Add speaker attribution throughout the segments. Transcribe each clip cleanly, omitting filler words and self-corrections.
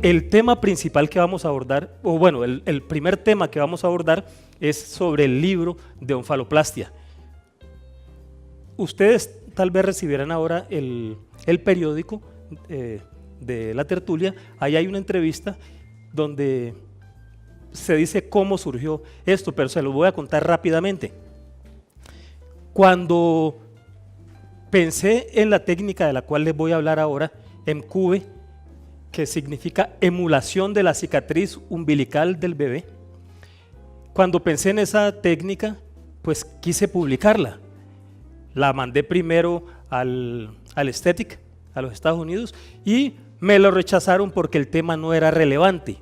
Speaker 1: el tema principal que vamos a abordar, o bueno, el primer tema que vamos a abordar es sobre el libro de onfaloplastia. Ustedes tal vez recibirán ahora el periódico de la tertulia. Ahí hay una entrevista donde se dice cómo surgió esto, pero se lo voy a contar rápidamente. Cuando pensé en la técnica de la cual les voy a hablar ahora, EMCUBE, que significa emulación de la cicatriz umbilical del bebé, cuando pensé en esa técnica, pues quise publicarla. La mandé primero al Aesthetic, a los Estados Unidos, y me lo rechazaron porque el tema no era relevante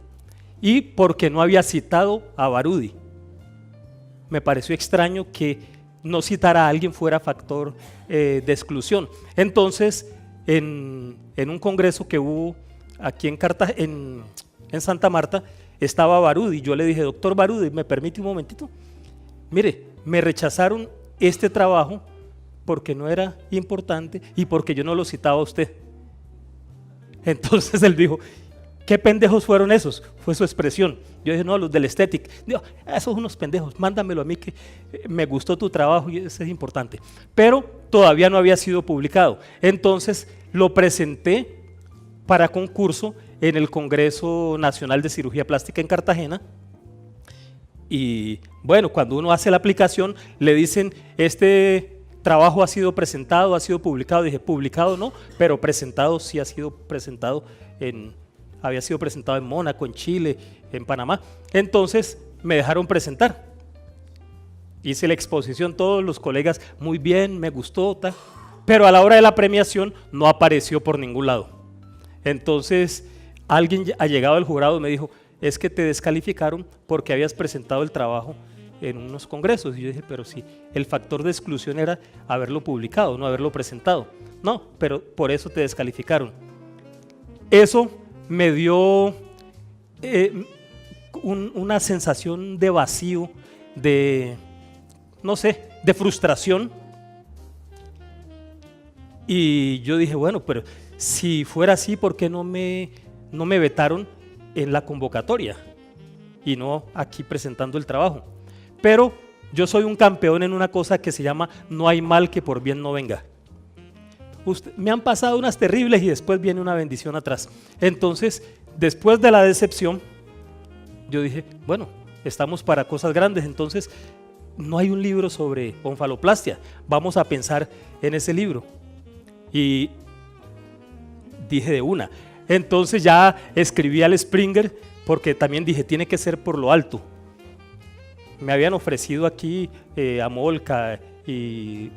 Speaker 1: y porque no había citado a Barudi. Me pareció extraño que no citara a alguien fuera factor de exclusión. Entonces, en un congreso que hubo aquí en Santa Marta, estaba Barudi. Yo le dije, doctor Barudi, ¿me permite un momentito? Mire, me rechazaron este trabajo porque no era importante y porque yo no lo citaba a usted. Entonces él dijo, ¿qué pendejos fueron esos? Fue su expresión. Yo dije, no, los del Aesthetic. Digo, esos son unos pendejos, mándamelo a mí que me gustó tu trabajo y eso es importante. Pero todavía no había sido publicado. Entonces lo presenté para concurso en el Congreso Nacional de Cirugía Plástica en Cartagena. Y bueno, cuando uno hace la aplicación, le dicen, este trabajo ha sido presentado, ha sido publicado. Dije, publicado no, pero presentado sí ha sido presentado había sido presentado en Mónaco, en Chile, en Panamá. Entonces me dejaron presentar. Hice la exposición, todos los colegas, muy bien, me gustó, tal. Pero a la hora de la premiación no apareció por ningún lado. Entonces alguien allegado al jurado me dijo, es que te descalificaron porque habías presentado el trabajo en unos congresos. Y yo dije, pero sí, el factor de exclusión era haberlo publicado, no haberlo presentado. No, pero por eso te descalificaron. Eso me dio una sensación de vacío, no sé, de frustración. Y yo dije, bueno, pero si fuera así, ¿por qué no me vetaron en la convocatoria y no aquí presentando el trabajo? Pero yo soy un campeón en una cosa que se llama no hay mal que por bien no venga. Me han pasado unas terribles y después viene una bendición atrás. Entonces, después de la decepción, yo dije, bueno, estamos para cosas grandes. Entonces, no hay un libro sobre onfaloplastia, vamos a pensar en ese libro. Y dije de una. Entonces ya escribí al Springer porque también dije, tiene que ser por lo alto. Me habían ofrecido aquí a Molca y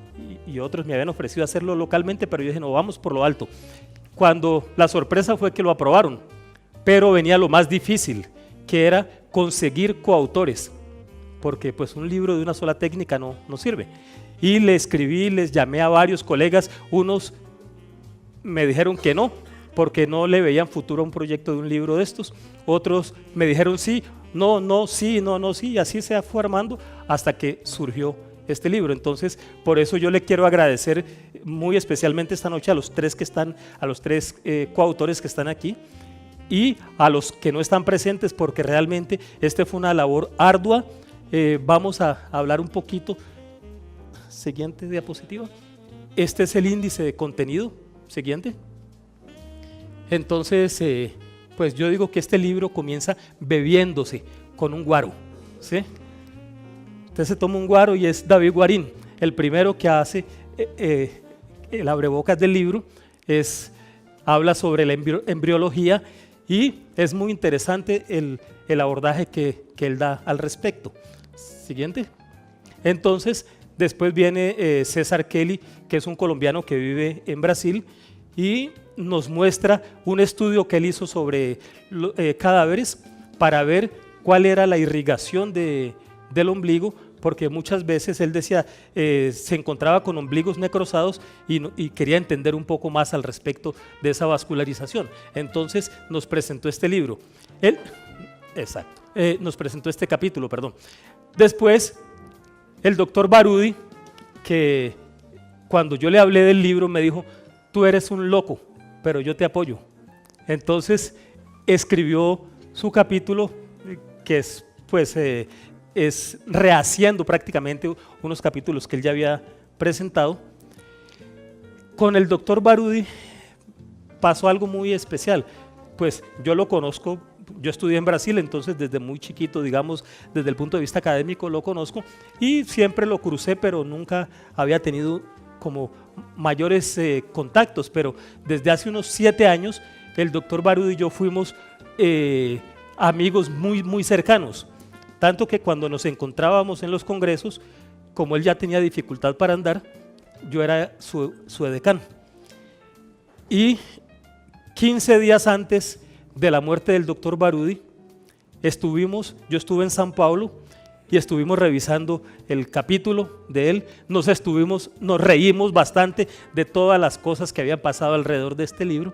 Speaker 1: otros me habían ofrecido hacerlo localmente, pero yo dije, no, vamos por lo alto. Cuando la sorpresa fue que lo aprobaron, pero venía lo más difícil, que era conseguir coautores, porque pues un libro de una sola técnica no sirve. Y le escribí, les llamé a varios colegas, unos me dijeron que no, porque no le veían futuro a un proyecto de un libro de estos, otros me dijeron sí, no, sí, no, sí, y así se fue armando hasta que surgió este libro. Entonces, por eso yo le quiero agradecer muy especialmente esta noche a los tres coautores que están aquí y a los que no están presentes, porque realmente este fue una labor ardua. Vamos a hablar un poquito. Siguiente diapositiva. Este es el índice de contenido. Siguiente. Entonces, pues yo digo que este libro comienza bebiéndose con un guaro, ¿sí? Usted se toma un guaro y es David Guarín, el primero que hace el abrebocas del libro, habla sobre la embriología y es muy interesante el abordaje que él da al respecto. Siguiente. Entonces, después viene César Kelly, que es un colombiano que vive en Brasil y nos muestra un estudio que él hizo sobre cadáveres para ver cuál era la irrigación del ombligo, porque muchas veces él decía, se encontraba con ombligos necrosados y quería entender un poco más al respecto de esa vascularización. Entonces nos presentó este libro. Nos presentó este capítulo, perdón. Después, el doctor Barudi, que cuando yo le hablé del libro me dijo, tú eres un loco, pero yo te apoyo. Entonces, escribió su capítulo, que es, pues, es rehaciendo prácticamente unos capítulos que él ya había presentado. Con el doctor Barudy pasó algo muy especial. Pues yo lo conozco, yo estudié en Brasil, entonces desde muy chiquito, digamos, desde el punto de vista académico lo conozco y siempre lo crucé, pero nunca había tenido como mayores contactos. Pero desde hace unos 7 años, el doctor Barudy y yo fuimos amigos muy cercanos. Tanto que cuando nos encontrábamos en los congresos, como él ya tenía dificultad para andar, yo era su edecán. Y 15 días antes de la muerte del doctor Barudy, yo estuve en San Paulo y estuvimos revisando el capítulo de él, nos reímos bastante de todas las cosas que habían pasado alrededor de este libro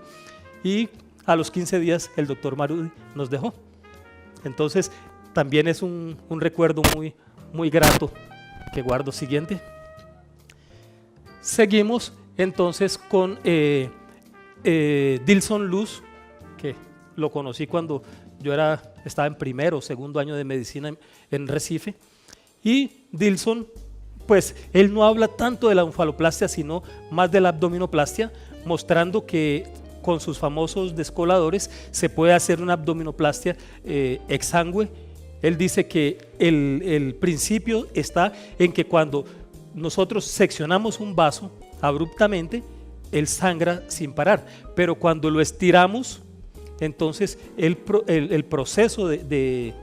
Speaker 1: y a los 15 días el doctor Barudy nos dejó. Entonces también es un recuerdo muy grato que guardo. Siguiente. Seguimos entonces con Dilson Luz, que lo conocí cuando yo estaba en primero o segundo año de medicina en Recife. Y Dilson, pues él no habla tanto de la onfaloplastia, sino más de la abdominoplastia, mostrando que con sus famosos descoladores se puede hacer una abdominoplastia exsangue. Él dice que el principio está en que cuando nosotros seccionamos un vaso abruptamente, él sangra sin parar, pero cuando lo estiramos, entonces el proceso de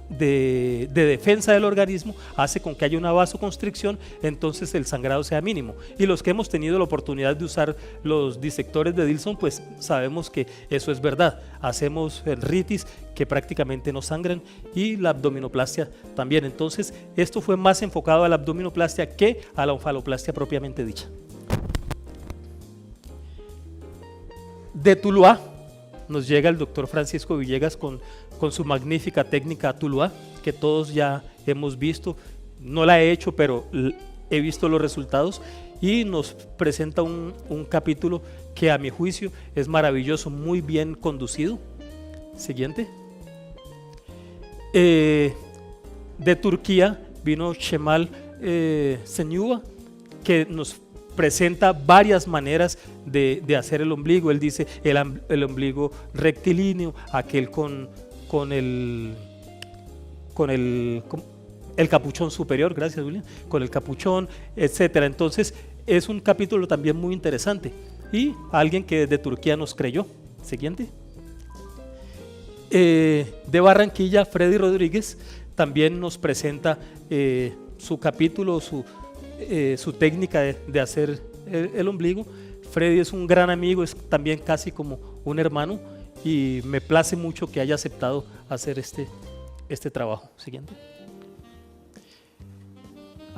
Speaker 1: defensa del organismo hace con que haya una vasoconstricción, entonces el sangrado sea mínimo. Y los que hemos tenido la oportunidad de usar los disectores de Dilson, pues sabemos que eso es verdad. Hacemos ritis que prácticamente no sangran y la abdominoplastia también. Entonces esto fue más enfocado a la abdominoplastia que a la onfaloplastia propiamente dicha. De Tuluá nos llega el doctor Francisco Villegas con su magnífica técnica Tuluá, que todos ya hemos visto. No la he hecho, pero he visto los resultados y nos presenta un capítulo que a mi juicio es maravilloso, muy bien conducido. Siguiente. De Turquía vino Cemal Senyuva, que nos presenta varias maneras de hacer el ombligo. Él dice el ombligo rectilíneo, aquel con el capuchón superior, gracias William, con el capuchón, etcétera. Entonces es un capítulo también muy interesante y alguien que de Turquía nos creyó. Siguiente. De Barranquilla, Freddy Rodríguez también nos presenta su capítulo, su técnica de hacer el ombligo. Freddy es un gran amigo, es también casi como un hermano y me place mucho que haya aceptado hacer este trabajo. Siguiente.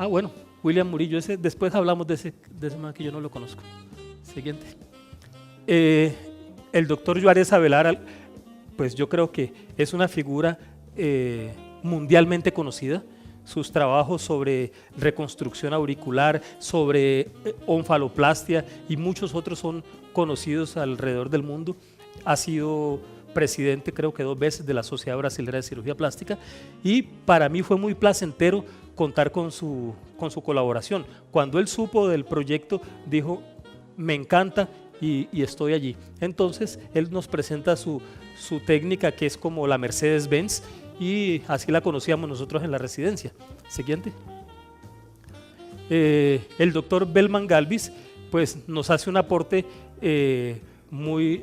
Speaker 1: Bueno, William Murillo, después hablamos de ese man que yo no lo conozco. Siguiente. El doctor Juárez Avelar, pues yo creo que es una figura mundialmente conocida. Sus trabajos sobre reconstrucción auricular, sobre onfaloplastia y muchos otros son conocidos alrededor del mundo. Ha sido presidente, creo que 2 veces, de la Sociedad Brasilera de Cirugía Plástica y para mí fue muy placentero contar con su colaboración. Cuando él supo del proyecto, dijo, me encanta y estoy allí. Entonces, él nos presenta su técnica, que es como la Mercedes-Benz, y así la conocíamos nosotros en la residencia. Siguiente. El doctor Belman Galvis pues nos hace un aporte muy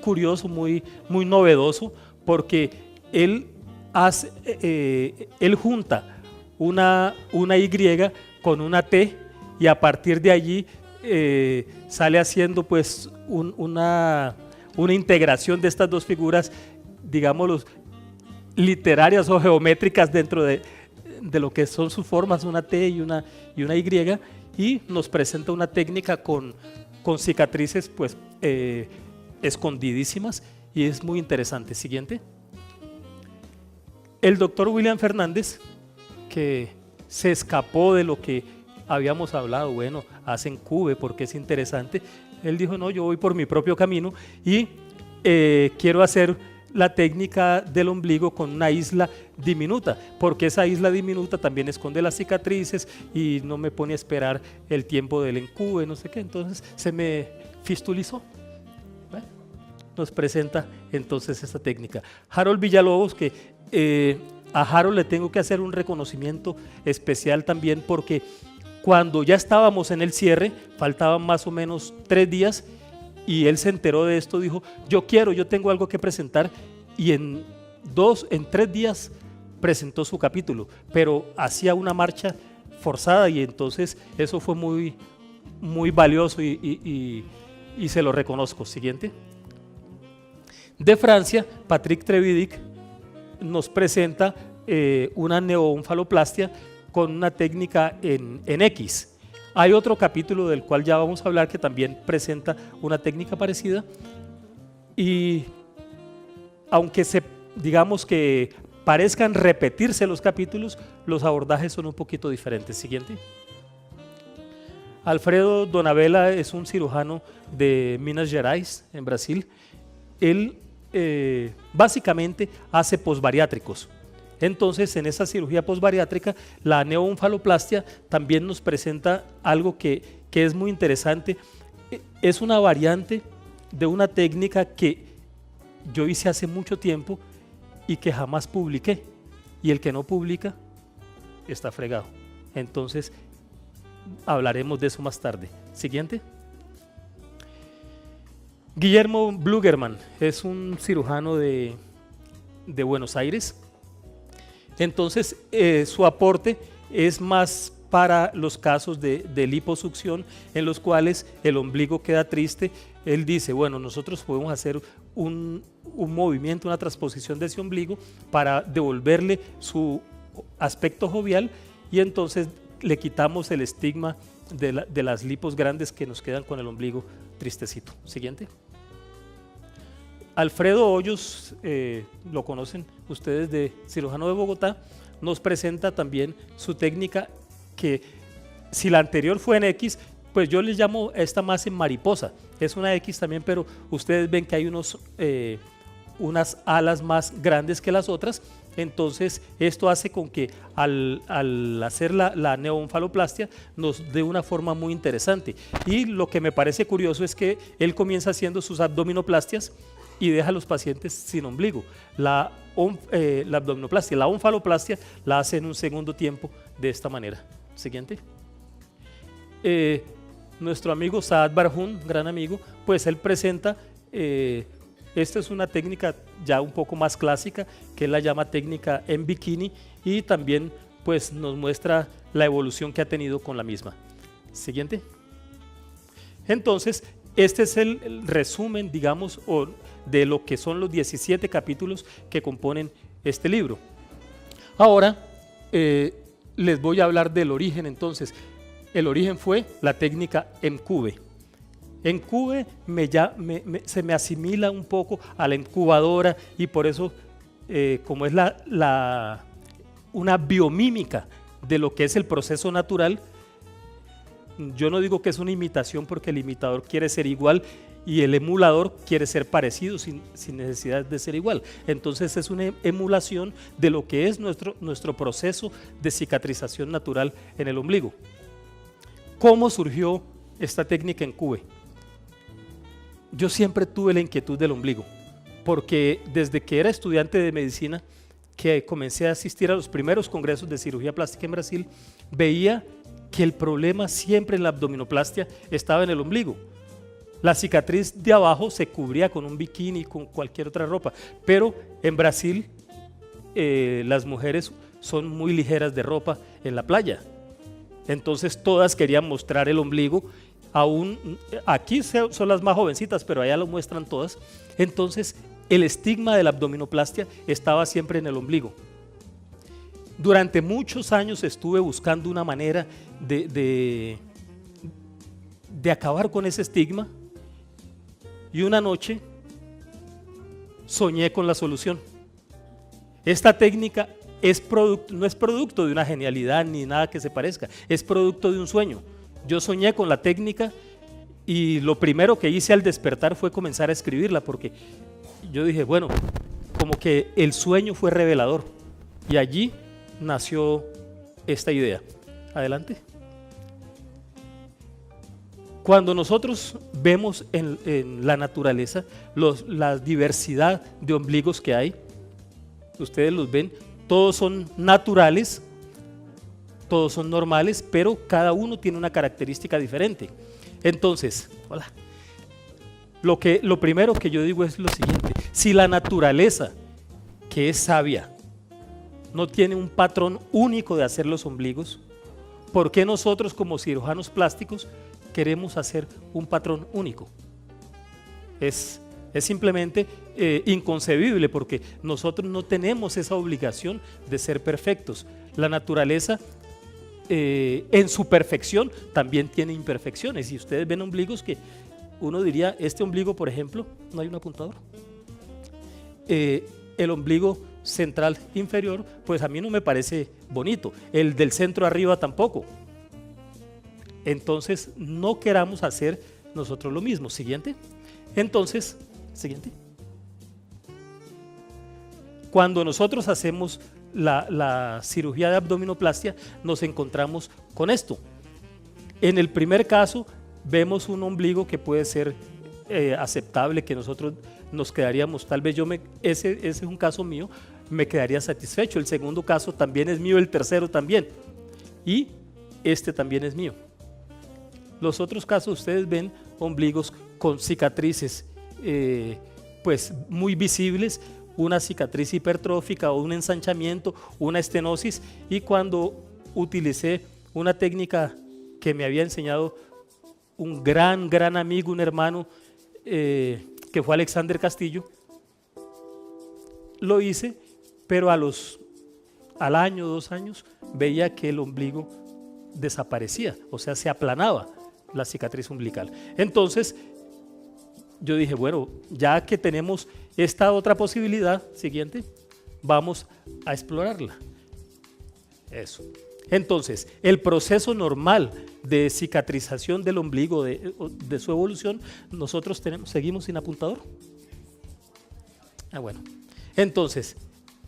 Speaker 1: curioso, muy novedoso, porque él junta una Y con una T y a partir de allí sale haciendo pues una integración de estas dos figuras, digámoslo, literarias o geométricas dentro de lo que son sus formas, una T y una Y, y nos presenta una técnica con cicatrices pues escondidísimas y es muy interesante. Siguiente. El doctor William Fernández, que se escapó de lo que habíamos hablado, hacen CUVE porque es interesante. Él dijo, no, yo voy por mi propio camino y quiero hacer la técnica del ombligo con una isla diminuta, porque esa isla diminuta también esconde las cicatrices y no me pone a esperar el tiempo del encube, no sé qué, entonces se me fistulizó. Bueno, nos presenta entonces esta técnica. Harold Villalobos, que a Harold le tengo que hacer un reconocimiento especial también, porque cuando ya estábamos en el cierre, faltaban más o menos 3 días, y él se enteró de esto, dijo, yo tengo algo que presentar, y en 3 días presentó su capítulo, pero hacía una marcha forzada, y entonces eso fue muy, muy valioso y se lo reconozco. Siguiente. De Francia, Patrick Trevidic nos presenta una neoonfaloplastia con una técnica en X. Hay otro capítulo del cual ya vamos a hablar que también presenta una técnica parecida, y aunque digamos que parezcan repetirse los capítulos, los abordajes son un poquito diferentes. Siguiente. Alfredo Donabella es un cirujano de Minas Gerais, en Brasil. Él básicamente hace posbariátricos. Entonces, en esa cirugía posbariátrica, la neoonfaloplastia también nos presenta algo que es muy interesante. Es una variante de una técnica que yo hice hace mucho tiempo y que jamás publiqué. Y el que no publica está fregado. Entonces, hablaremos de eso más tarde. Siguiente. Guillermo Blugerman es un cirujano de Buenos Aires. Entonces, su aporte es más para los casos de liposucción en los cuales el ombligo queda triste. Él dice, bueno, nosotros podemos hacer un movimiento, una transposición de ese ombligo para devolverle su aspecto jovial, y entonces le quitamos el estigma de las lipos grandes que nos quedan con el ombligo tristecito. Siguiente. Alfredo Hoyos, lo conocen ustedes, de cirujano de Bogotá, nos presenta también su técnica, que si la anterior fue en X, pues yo les llamo esta más en mariposa. Es una X también, pero ustedes ven que hay unas alas más grandes que las otras. Entonces esto hace con que al hacer la neoonfaloplastia nos dé una forma muy interesante. Y lo que me parece curioso es que él comienza haciendo sus abdominoplastias y deja a los pacientes sin ombligo. La abdominoplastia, la onfaloplastia la hace en un segundo tiempo de esta manera. Siguiente. Nuestro amigo Saad Barhun, gran amigo, pues él presenta, esta es una técnica ya un poco más clásica, que él la llama técnica en bikini, y también pues nos muestra la evolución que ha tenido con la misma. Siguiente. Entonces, este es el resumen, digamos, de lo que son los 17 capítulos que componen este libro. Ahora les voy a hablar del origen. Entonces, el origen fue la técnica encube. Encube se me asimila un poco a la incubadora, y por eso, como es una biomímica de lo que es el proceso natural, yo no digo que es una imitación, porque el imitador quiere ser igual y el emulador quiere ser parecido sin necesidad de ser igual. Entonces es una emulación de lo que es nuestro proceso de cicatrización natural en el ombligo. ¿Cómo surgió esta técnica encube? Yo siempre tuve la inquietud del ombligo, porque desde que era estudiante de medicina, que comencé a asistir a los primeros congresos de cirugía plástica en Brasil, veía que el problema siempre en la abdominoplastia estaba en el ombligo. La cicatriz de abajo se cubría con un bikini, con cualquier otra ropa, pero en Brasil las mujeres son muy ligeras de ropa en la playa. Entonces todas querían mostrar el ombligo. Aquí son las más jovencitas, pero allá lo muestran todas. Entonces el estigma de la abdominoplastia estaba siempre en el ombligo. Durante muchos años estuve buscando una manera de acabar con ese estigma, y una noche soñé con la solución. Esta técnica no es producto de una genialidad ni nada que se parezca, es producto de un sueño. Yo soñé con la técnica, y lo primero que hice al despertar fue comenzar a escribirla, porque yo dije, bueno, como que el sueño fue revelador y allí nació esta idea. Adelante. Cuando nosotros vemos en la naturaleza la diversidad de ombligos que hay, ustedes los ven, todos son naturales, todos son normales, pero cada uno tiene una característica diferente. Entonces, hola. Lo primero que yo digo es lo siguiente: si la naturaleza, que es sabia, no tiene un patrón único de hacer los ombligos, ¿por qué nosotros como cirujanos plásticos queremos hacer un patrón único? Es simplemente inconcebible, porque nosotros no tenemos esa obligación de ser perfectos. La naturaleza en su perfección también tiene imperfecciones, y ustedes ven ombligos que uno diría, este ombligo, por ejemplo, no hay un apuntador, el ombligo central inferior, pues a mí no me parece bonito, el del centro arriba tampoco. Entonces no queramos hacer nosotros lo mismo. Siguiente. Entonces, siguiente. Cuando nosotros hacemos la cirugía de abdominoplastia, nos encontramos con esto. En el primer caso vemos un ombligo que puede ser aceptable, que nosotros nos quedaríamos, tal vez ese es un caso mío, me quedaría satisfecho. El segundo caso también es mío, el tercero también, y este también es mío. Los otros casos, ustedes ven ombligos con cicatrices pues muy visibles, una cicatriz hipertrófica o un ensanchamiento, una estenosis, y cuando utilicé una técnica que me había enseñado un gran amigo, un hermano, que fue Alexander Castillo, lo hice, pero al año, 2 años, veía que el ombligo desaparecía, o sea, se aplanaba la cicatriz umbilical. Entonces yo dije, bueno, ya que tenemos esta otra posibilidad, siguiente, vamos a explorarla. Eso. Entonces, el proceso normal de cicatrización del ombligo, de su evolución, nosotros seguimos sin apuntador. Bueno, entonces,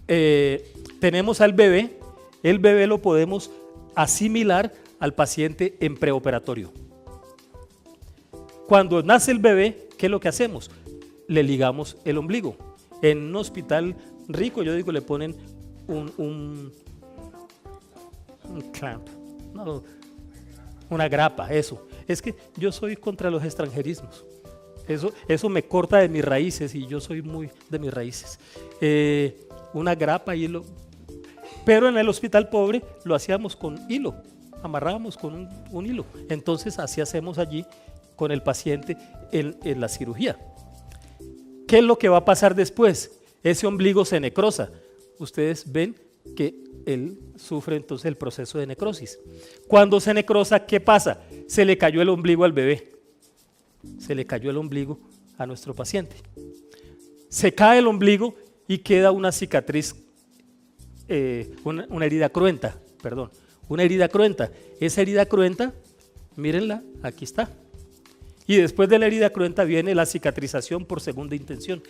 Speaker 1: tenemos al bebé. El bebé lo podemos asimilar al paciente en preoperatorio. Cuando nace el bebé, ¿qué es lo que hacemos? Le ligamos el ombligo. En un hospital rico, yo digo, le ponen un clamp, no, una grapa, eso. Es que yo soy contra los extranjerismos. Eso me corta de mis raíces, y yo soy muy de mis raíces. Una grapa, hilo. Pero en el hospital pobre lo hacíamos con hilo, amarrábamos con un hilo. Entonces así hacemos allí con el paciente en la cirugía. ¿Qué es lo que va a pasar después? Ese ombligo se necrosa. Ustedes ven que él sufre entonces el proceso de necrosis. Cuando se necrosa, ¿qué pasa? Se le cayó el ombligo al bebé. Se le cayó el ombligo a nuestro paciente. Se cae el ombligo y queda una cicatriz, una herida cruenta, perdón, una herida cruenta. Esa herida cruenta, mírenla, aquí está. Y después de la herida cruenta viene la cicatrización por segunda intención.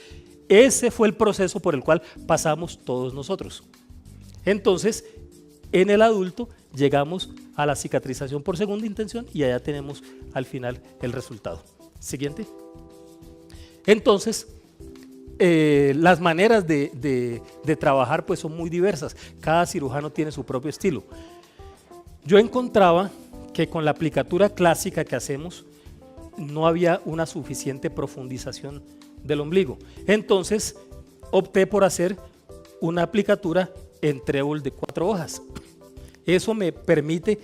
Speaker 1: Ese fue el proceso por el cual pasamos todos nosotros. Entonces, en el adulto llegamos a la cicatrización por segunda intención, y allá tenemos al final el resultado. Siguiente. Entonces, las maneras de trabajar pues son muy diversas. Cada cirujano tiene su propio estilo. Yo encontraba que con la aplicatura clásica que hacemos no había una suficiente profundización del ombligo. Entonces opté por hacer una aplicatura en trébol de 4 hojas. Eso me permite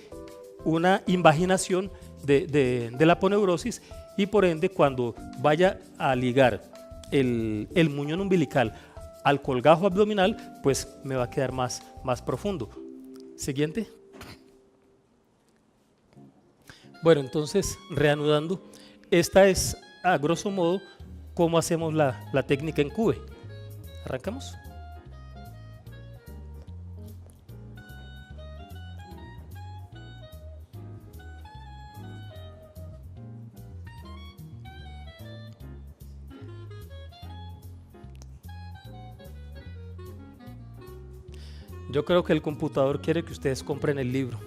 Speaker 1: una invaginación de la aponeurosis, y por ende cuando vaya a ligar el muñón umbilical al colgajo abdominal, pues me va a quedar más profundo. Siguiente. Bueno, entonces, reanudando, esta es a grosso modo cómo hacemos la técnica en Cube. ¿Arrancamos? Yo creo que el computador quiere que ustedes compren el libro.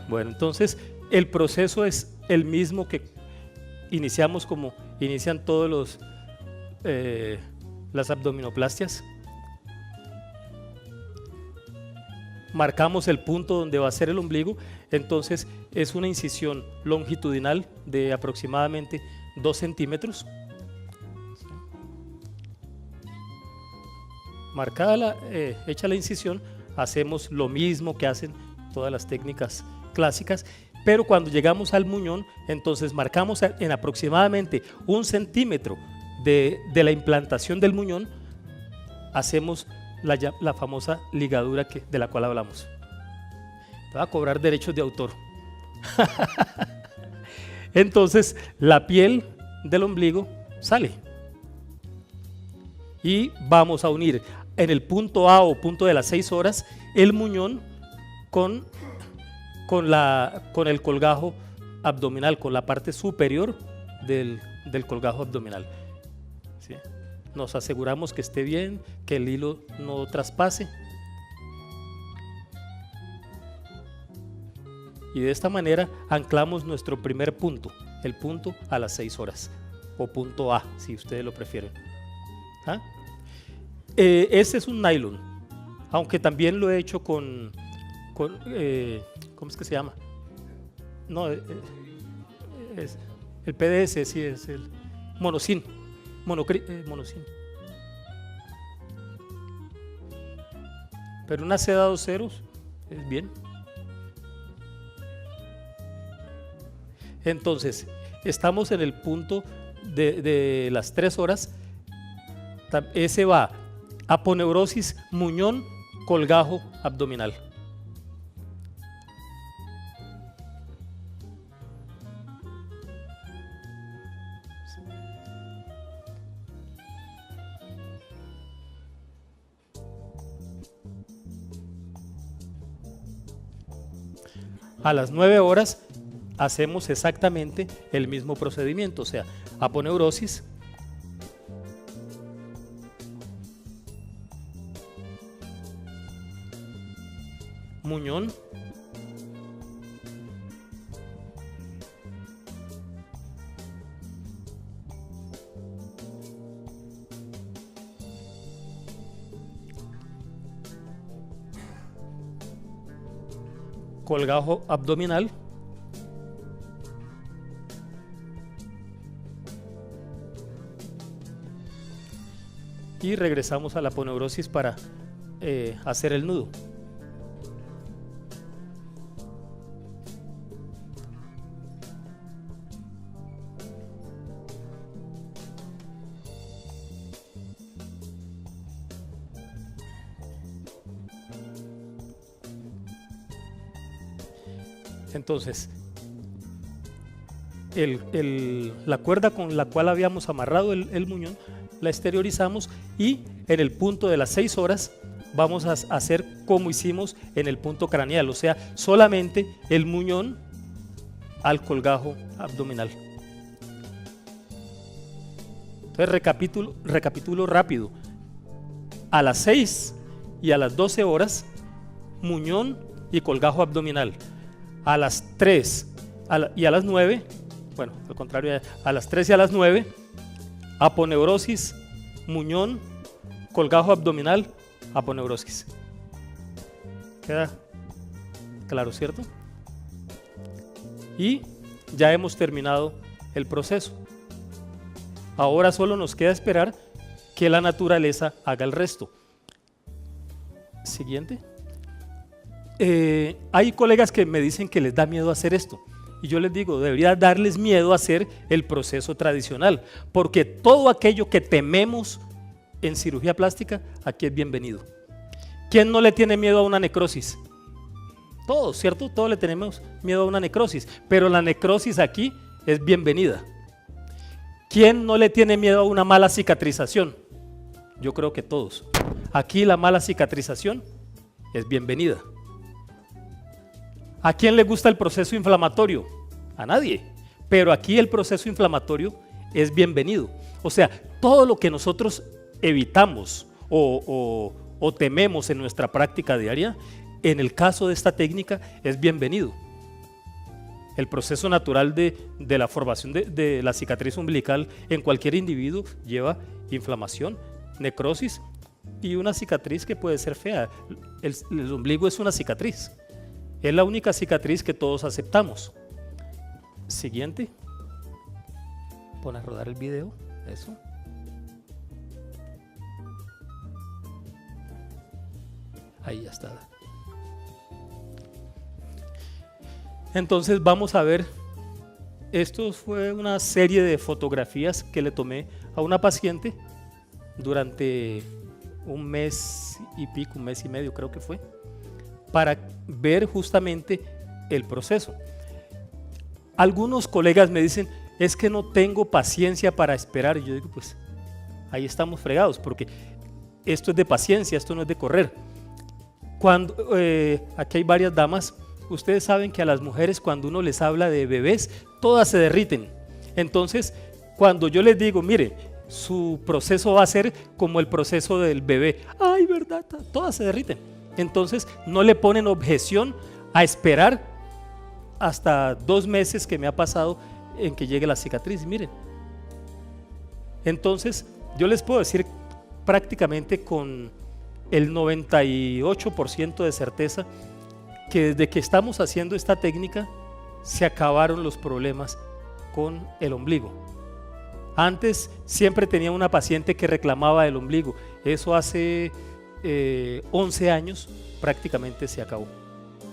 Speaker 1: Bueno, entonces el proceso es el mismo que iniciamos como inician todos las abdominoplastias. Marcamos el punto donde va a ser el ombligo, entonces es una incisión longitudinal de aproximadamente 2 centímetros. Marcada hecha la incisión, hacemos lo mismo que hacen todas las técnicas clásicas, pero cuando llegamos al muñón, entonces marcamos en aproximadamente 1 centímetro de la implantación del muñón, hacemos la famosa ligadura de la cual hablamos. Te va a cobrar derechos de autor. Entonces la piel del ombligo sale y vamos a unir en el punto A o punto de las 6 horas el muñón con el colgajo abdominal, con la parte superior del colgajo abdominal. ¿Sí? Nos aseguramos que esté bien, que el hilo no traspase. Y de esta manera anclamos nuestro primer punto, el punto a las 6 horas, o punto A, si ustedes lo prefieren. ¿Ah? Este es un nylon, aunque también lo he hecho con ¿cómo es que se llama? No, es el PDS, sí, es el monocin. Monocin. Pero una seda 2 ceros es bien. Entonces, estamos en el punto de las 3 horas. Ese va aponeurosis, muñón, colgajo abdominal. A las 9 horas hacemos exactamente el mismo procedimiento, o sea, aponeurosis, muñón, colgajo abdominal, y regresamos a la aponeurosis para hacer el nudo. Entonces, la cuerda con la cual habíamos amarrado el muñón, la exteriorizamos y en el punto de las 6 horas vamos a hacer como hicimos en el punto craneal, o sea, solamente el muñón al colgajo abdominal. Entonces, recapitulo rápido. A las 6 y a las 12 horas, muñón y colgajo abdominal. A las 3 y a las 9, bueno, al contrario, a las 3 y a las 9, aponeurosis, muñón, colgajo abdominal, aponeurosis. ¿Queda claro, cierto? Y ya hemos terminado el proceso. Ahora solo nos queda esperar que la naturaleza haga el resto. Siguiente. Hay colegas que me dicen que les da miedo hacer esto y yo les digo, debería darles miedo hacer el proceso tradicional, porque todo aquello que tememos en cirugía plástica aquí es bienvenido. ¿Quién no le tiene miedo a una necrosis? Todos, ¿cierto? Todos le tenemos miedo a una necrosis, pero la necrosis aquí es bienvenida. ¿Quién no le tiene miedo a una mala cicatrización? Yo creo que todos. Aquí la mala cicatrización es bienvenida. ¿A quién le gusta el proceso inflamatorio? A nadie. Pero aquí el proceso inflamatorio es bienvenido. O sea, todo lo que nosotros evitamos o tememos en nuestra práctica diaria, en el caso de esta técnica es bienvenido. El proceso natural de la formación de la cicatriz umbilical en cualquier individuo lleva inflamación, necrosis y una cicatriz que puede ser fea. El ombligo es una cicatriz, es la única cicatriz que todos aceptamos. Siguiente. Pon a rodar el video, eso. Ahí ya está. Entonces vamos a ver, esto fue una serie de fotografías que le tomé a una paciente durante un mes y pico, un mes y medio creo que fue, para ver justamente el proceso. Algunos colegas me dicen, es que no tengo paciencia para esperar, y yo digo, pues ahí estamos fregados, porque esto es de paciencia, esto no es de correr. Cuando, aquí hay varias damas. Ustedes saben que a las mujeres cuando uno les habla de bebés, todas se derriten. Entonces, cuando yo les digo, mire, su proceso va a ser como el proceso del bebé, ay, ¿verdad? Todas se derriten. Entonces, no le ponen objeción a esperar hasta 2 meses que me ha pasado en que llegue la cicatriz, miren. Entonces, yo les puedo decir prácticamente con el 98% de certeza que desde que estamos haciendo esta técnica se acabaron los problemas con el ombligo. Antes siempre tenía una paciente que reclamaba el ombligo, eso hace 11 años prácticamente se acabó.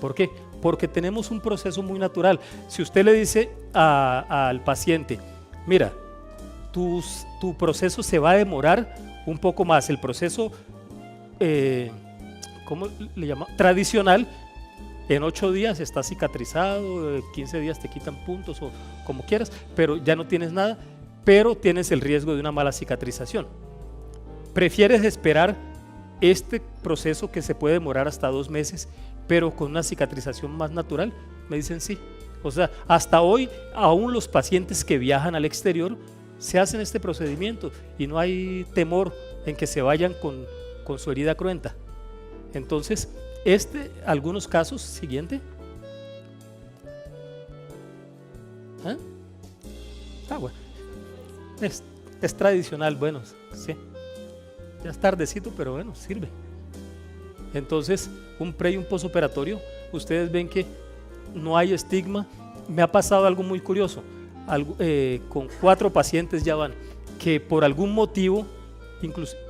Speaker 1: ¿Por qué? Porque tenemos un proceso muy natural. Si usted le dice al paciente, mira, tu proceso se va a demorar un poco más, el proceso ¿cómo le llama? Tradicional, en 8 días está cicatrizado, 15 días te quitan puntos o como quieras, pero ya no tienes nada, pero tienes el riesgo de una mala cicatrización. ¿Prefieres esperar este proceso que se puede demorar hasta 2 meses, pero con una cicatrización más natural? Me dicen sí. O sea, hasta hoy aún los pacientes que viajan al exterior se hacen este procedimiento y no hay temor en que se vayan con su herida cruenta. Entonces, algunos casos, siguiente. Bueno. Es tradicional, bueno, sí. Ya es tardecito, pero bueno, sirve. Entonces, un pre y un posoperatorio, ustedes ven que no hay estigma. Me ha pasado algo muy curioso, con 4 pacientes ya van, que por algún motivo,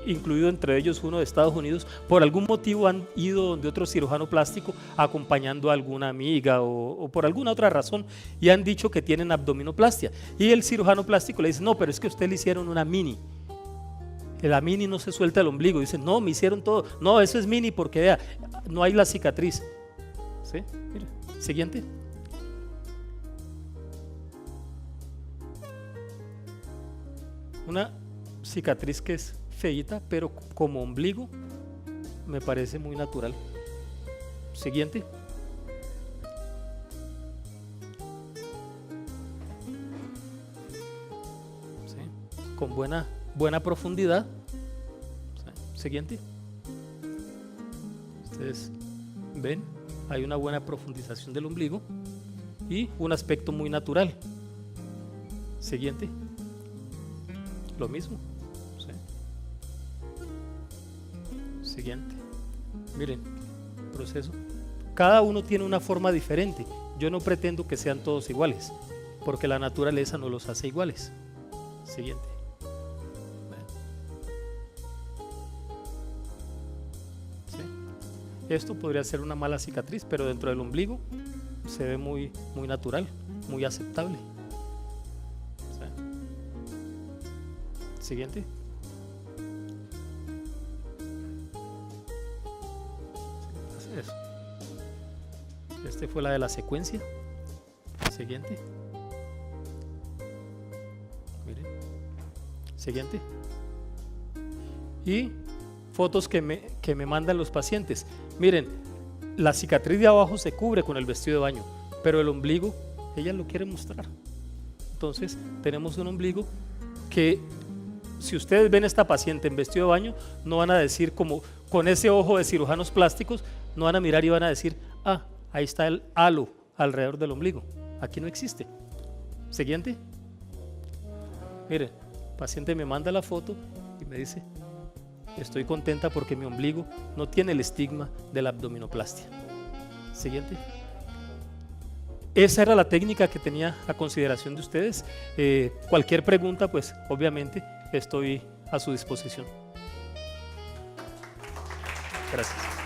Speaker 1: incluido entre ellos uno de Estados Unidos, por algún motivo han ido donde otro cirujano plástico acompañando a alguna amiga o por alguna otra razón y han dicho que tienen abdominoplastia y el cirujano plástico le dice, no, pero es que a usted le hicieron una mini. La mini no se suelta el ombligo. Dice, no, me hicieron todo. No, eso es mini porque vea, no hay la cicatriz. ¿Sí? Mira, siguiente. Una cicatriz que es feíta, pero como ombligo me parece muy natural. Siguiente. ¿Sí? Con buena profundidad. ¿Sí? Siguiente. Ustedes ven, hay una buena profundización del ombligo y un aspecto muy natural. Siguiente. Lo mismo. ¿Sí? Siguiente. Miren, proceso. Cada uno tiene una forma diferente. Yo no pretendo que sean todos iguales, porque la naturaleza no los hace iguales. Siguiente. ¿Sí? Esto podría ser una mala cicatriz, pero dentro del ombligo se ve muy natural, muy aceptable. Siguiente. Eso. Este fue la de la secuencia. Siguiente. Miren. Siguiente. Y fotos que me mandan los pacientes. Miren, la cicatriz de abajo se cubre con el vestido de baño, pero el ombligo, ella lo quiere mostrar. Entonces, tenemos un ombligo que si ustedes ven a esta paciente en vestido de baño, no van a decir como con ese ojo de cirujanos plásticos, no van a mirar y van a decir, ah, ahí está el halo alrededor del ombligo. Aquí no existe. Siguiente. Mire, paciente me manda la foto y me dice, estoy contenta porque mi ombligo no tiene el estigma de la abdominoplastia. Siguiente. Esa era la técnica que tenía a consideración de ustedes. Cualquier pregunta, pues obviamente estoy a su disposición. Gracias.